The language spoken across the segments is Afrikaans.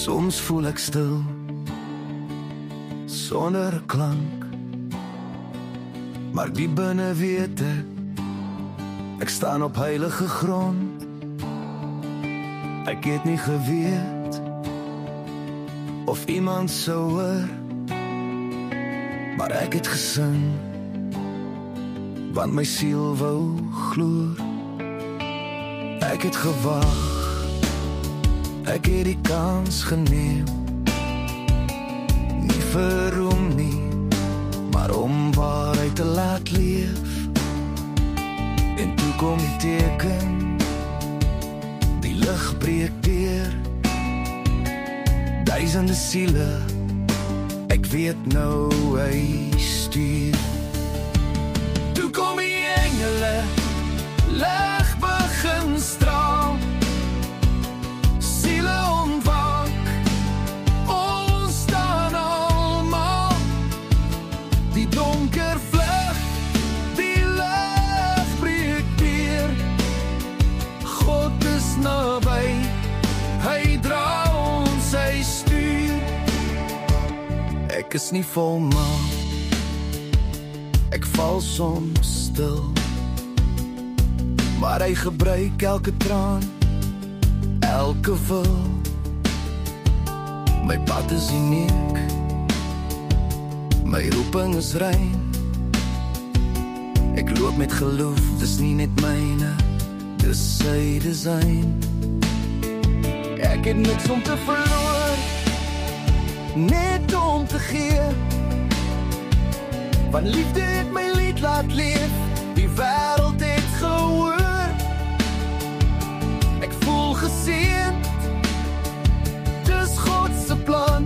Soms voel ek stil, sonder 'n klank, maar diep binne weet ek staan op heilige grond. Ek het nie geweet of iemand sou hoor, maar ek het gesing, want my siel wou gloor. Ek het gewag, ek het die kans geneem, nie vir roem nie, maar om waarheid te laat leef. En toe kom die teken, die lig breek deur, duisende siele, ek weet nou hy stuur. Toe kom die engele, lig begin straal, siele ontwaak, ons staan almal, die donker vlug, die lig breek deur, God is naby, hy dra ons, hy stuur. Ek is nie volmaak, ek val soms stil, maar hy gebruik elke traan, elke wil. My pad is uniek, my roeping is rein, ek loop met geloof, dis nie net myne, dis sy design. Ek het niks om te verloor, net om te gee, want liefde het my lied laat leef, die wêreld het gehoor. Ek voel geseënd, dis God se plan.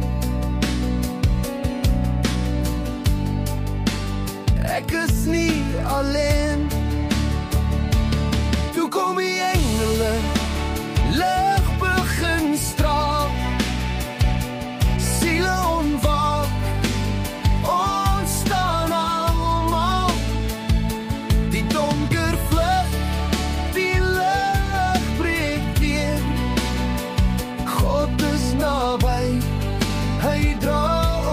Ek is nie alleen. Toe kom die engele, lig begin straal, siele ontwaak, ons staan almal, die donker vlug, die lig breek deur, God is naby, hy dra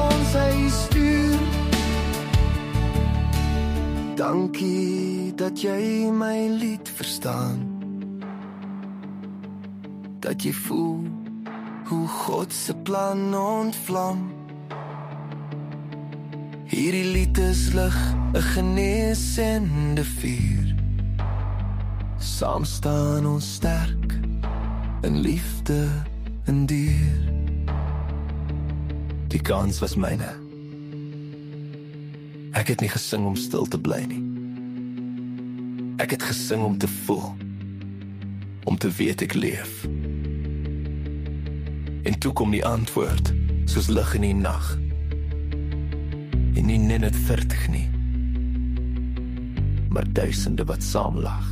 ons, hy stuur. Dankie dat jy my lied verstaan, dat jy voel hoe God se plan ontvlam. Hierdie lied is lig, 'n genesende vuur, saam staan ons sterk, in liefde en duur. Die kans was myne, ek het nie gesing om stil te bly nie, ek het gesing om te voel, om te weet ek leef. En toe kom die antwoord, soos lig in die nag, en nie net 30 nie, maar duisende wat saam lag.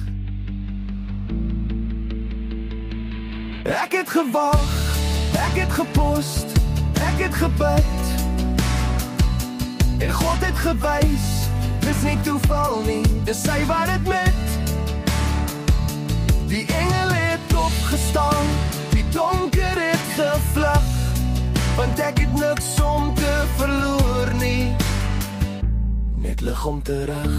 Ek het gewag, ek het gepost, ek het gebid, en God het gewys, dis nie toeval nie, dis sy wat het met. Die engel het opgestaan, die donker het gevlug, want ek het niks om te verloor nie, net lig om terug.